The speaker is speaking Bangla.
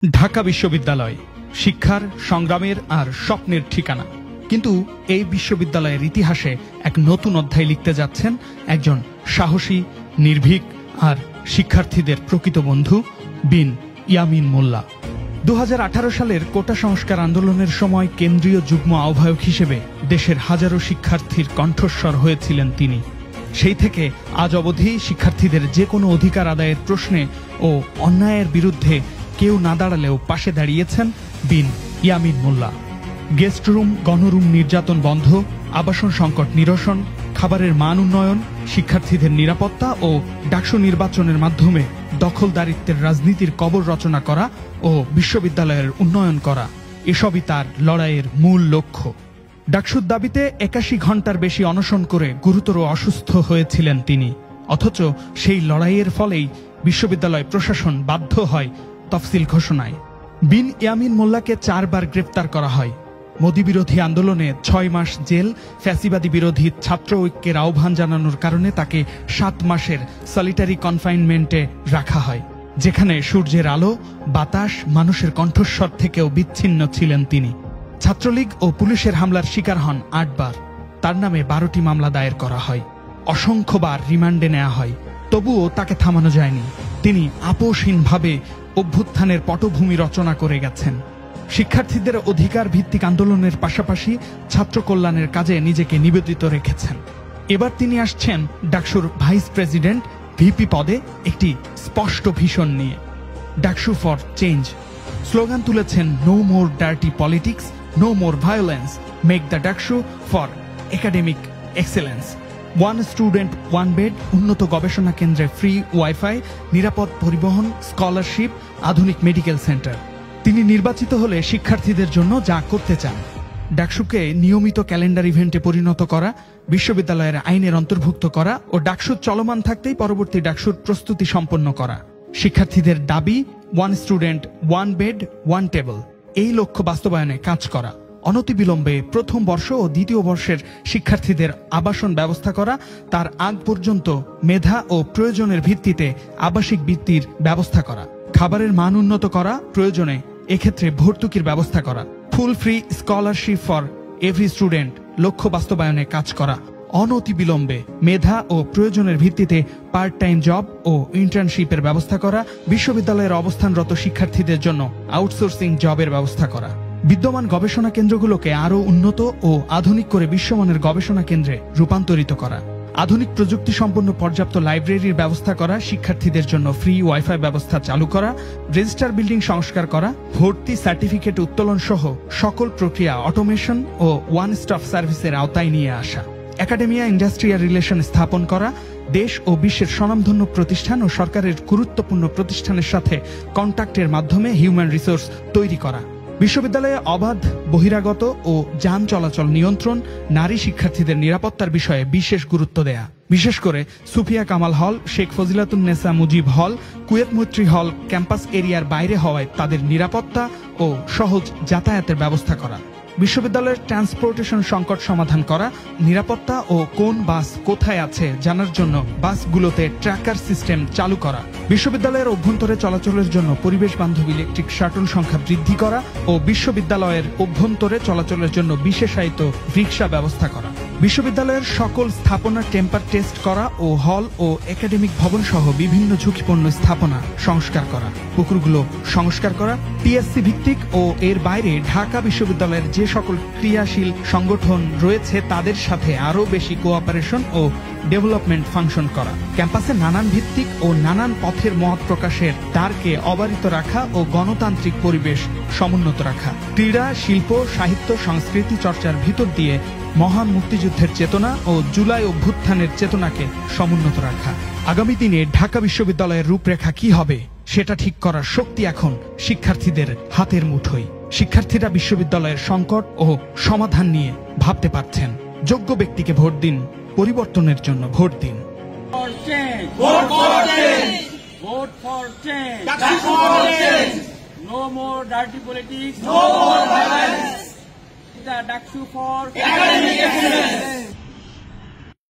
ঢাকা বিশ্ববিদ্যালয় শিক্ষার, সংগ্রামের আর স্বপ্নের ঠিকানা। কিন্তু এই বিশ্ববিদ্যালয়ের ইতিহাসে এক নতুন অধ্যায় লিখতে যাচ্ছেন একজন সাহসী, নির্ভীক আর শিক্ষার্থীদের প্রকৃত বন্ধু বিন ইয়ামিন মোল্লা। 2018 সালের কোটা সংস্কার আন্দোলনের সময় কেন্দ্রীয় যুগ্ম আহ্বায়ক হিসেবে দেশের হাজারো শিক্ষার্থীর কণ্ঠস্বর হয়েছিলেন তিনি। সেই থেকে আজ অবধি শিক্ষার্থীদের যে কোনো অধিকার আদায়ের প্রশ্নে ও অন্যায়ের বিরুদ্ধে কেউ না দাঁড়ালেও পাশে দাঁড়িয়েছেন বিন ইয়ামিন মোল্লা। গেস্ট রুম, গণরুম নির্যাতন বন্ধ, আবাসন সংকট নিরসন, খাবারের মান উন্নয়ন, শিক্ষার্থীদের নিরাপত্তা ও ডাকসু নির্বাচনের মাধ্যমে দখলদারিত্বের রাজনীতির কবর রচনা করা ও বিশ্ববিদ্যালয়ের উন্নয়ন করা, এসবই তার লড়াইয়ের মূল লক্ষ্য। ডাকসুর দাবিতে 81 ঘন্টার বেশি অনশন করে গুরুতর অসুস্থ হয়েছিলেন তিনি। অথচ সেই লড়াইয়ের ফলেই বিশ্ববিদ্যালয় প্রশাসন বাধ্য হয় তফসিল ঘোষণায়। বিন ইয়ামিন মোল্লাকে 4 বার গ্রেপ্তার করা হয়। মোদি বিরোধী আন্দোলনে 6 মাস জেল, ফ্যাসিবাদী বিরোধী ছাত্র ঐক্যের আহ্বান জানানোর কারণে তাকে 7 মাসের সলিটারি কনফাইনমেন্টে রাখা হয়, যেখানে সূর্যের আলো, বাতাস, মানুষের কণ্ঠস্বর থেকেও বিচ্ছিন্ন ছিলেন তিনি। ছাত্রলীগ ও পুলিশের হামলার শিকার হন 8 বার। তার নামে 12টি মামলা দায়ের করা হয়, অসংখ্যবার রিমান্ডে নেওয়া হয়। তবুও তাকে থামানো যায়নি। তিনি আপোষহীনভাবে অভ্যুত্থানের পটভূমি রচনা করে গেছেন। শিক্ষার্থীদের অধিকার ভিত্তিক আন্দোলনের পাশাপাশি ছাত্র কল্যাণের কাজে নিজেকে নিবেদিত রেখেছেন। এবার তিনি আসছেন ডাকসুর ভাইস প্রেসিডেন্ট, ভিপি পদে একটি স্পষ্ট ভিশন নিয়ে, ডাকসু ফর চেঞ্জ। স্লোগান তুলেছেন no more dirty politics, no more violence, make the DUCSU for academic excellence. 1 student 1 bed, উন্নত গবেষণা কেন্দ্রে ফ্রি ওয়াইফাই, নিরাপদ পরিবহন, স্কলারশিপ, আধুনিক মেডিকেল সেন্টার। তিনি নির্বাচিত হলে শিক্ষার্থীদের জন্য যা করতে চান: ডাকসুকে নিয়মিত ক্যালেন্ডার ইভেন্টে পরিণত করা, বিশ্ববিদ্যালয়ের আইনের অন্তর্ভুক্ত করা ও ডাকসু চলমান থাকতেই পরবর্তী ডাকসুর প্রস্তুতি সম্পন্ন করা। শিক্ষার্থীদের দাবি 1 স্টুডেন্ট 1 বেড 1 টেবল, এই লক্ষ্য বাস্তবায়নে কাজ করা। অনতিবিলম্বে প্রথম বর্ষ ও দ্বিতীয় বর্ষের শিক্ষার্থীদের আবাসন ব্যবস্থা করা, তার আগ পর্যন্ত মেধা ও প্রয়োজনের ভিত্তিতে আবাসিক বৃত্তির ব্যবস্থা করা। খাবারের মান উন্নত করা, প্রয়োজনে এক্ষেত্রে ভর্তুকির ব্যবস্থা করা। Full free scholarship for every student, লক্ষ্য বাস্তবায়নে কাজ করা। অনতিবিলম্বে মেধা ও প্রয়োজনের ভিত্তিতে পার্ট টাইম জব ও ইন্টার্নশিপের ব্যবস্থা করা। বিশ্ববিদ্যালয়ের অবস্থানরত শিক্ষার্থীদের জন্য আউটসোর্সিং জবের ব্যবস্থা করা। বিদ্যমান গবেষণা কেন্দ্রগুলোকে আরও উন্নত ও আধুনিক করে বিশ্বমানের গবেষণা কেন্দ্রে রূপান্তরিত করা। আধুনিক প্রযুক্তি সম্পন্ন পর্যাপ্ত লাইব্রেরির ব্যবস্থা করা, শিক্ষার্থীদের জন্য ফ্রি ওয়াইফাই ব্যবস্থা চালু করা, রেজিস্টার বিল্ডিং সংস্কার করা, ভর্তি সার্টিফিকেট উত্তোলন সহ সকল প্রক্রিয়া অটোমেশন ও ওয়ান স্টপ সার্ভিসের আওতায় নিয়ে আসা। একাডেমিয়া ইন্ডাস্ট্রিয়াল রিলেশন স্থাপন করা, দেশ ও বিশ্বের স্বনামধন্য প্রতিষ্ঠান ও সরকারের গুরুত্বপূর্ণ প্রতিষ্ঠানের সাথে কন্ট্যাক্টের মাধ্যমে হিউম্যান রিসোর্স তৈরি করা। বিশ্ববিদ্যালয়ে অবাধ বহিরাগত ও যান চলাচল নিয়ন্ত্রণ, নারী শিক্ষার্থীদের নিরাপত্তার বিষয়ে বিশেষ গুরুত্ব দেয়া। বিশেষ করে সুফিয়া কামাল হল, শেখ ফজিলাতুন্নেসা মুজিব হল, কুয়েত মৈত্রী হল ক্যাম্পাস এরিয়ার বাইরে হওয়ায় তাদের নিরাপত্তা ও সহজ যাতায়াতের ব্যবস্থা করা। বিশ্ববিদ্যালয়ের ট্রান্সপোর্টেশন সংকট সমাধান করা, নিরাপত্তা ও কোন বাস কোথায় আছে জানার জন্য বাসগুলোতে ট্র্যাকার সিস্টেম চালু করা। বিশ্ববিদ্যালয়ের অভ্যন্তরে চলাচলের জন্য পরিবেশ বান্ধব ইলেকট্রিক শাটল সংখ্যা বৃদ্ধি করা ও বিশ্ববিদ্যালয়ের অভ্যন্তরে চলাচলের জন্য বিশেষায়িত রিক্সা ব্যবস্থা করা। বিশ্ববিদ্যালয়ের সকল স্থাপনা টেম্পার টেস্ট করা ও হল ও একাডেমিক ভবন সহ বিভিন্ন ঝুঁকিপূর্ণ স্থাপনা সংস্কার করা। পুকুরগুলো সংস্কার করা। টিএসসি ভিত্তিক ও এর বাইরে ঢাকা বিশ্ববিদ্যালয়ের যে সকল ক্রিয়াশীল সংগঠন রয়েছে তাদের সাথে আরও বেশি কোঅপারেশন ও ডেভেলপমেন্ট ফাংশন করা। ক্যাম্পাসে নানান ভিত্তিক ও নানান পথের মত প্রকাশের দ্বারকে অবারিত রাখা ও গণতান্ত্রিক পরিবেশ সমুন্নত রাখা। ক্রীড়া, শিল্প, সাহিত্য, সংস্কৃতি চর্চার ভিতর দিয়ে মহান মুক্তিযুদ্ধের চেতনা ও জুলাই অভ্যুত্থানের চেতনাকে সমুন্নত রাখা। আগামী দিনে ঢাকা বিশ্ববিদ্যালয়ের রূপরেখা কি হবে সেটা ঠিক করার শক্তি এখন শিক্ষার্থীদের হাতের মুঠোয়। শিক্ষার্থীরা বিশ্ববিদ্যালয়ের সংকট ও সমাধান নিয়ে ভাবতে পারছেন। যোগ্য ব্যক্তিকে ভোট দিন, পরিবর্তনের জন্য ভোট দিন। No more dirty politics. No more violence. The Daksu for academic excellence.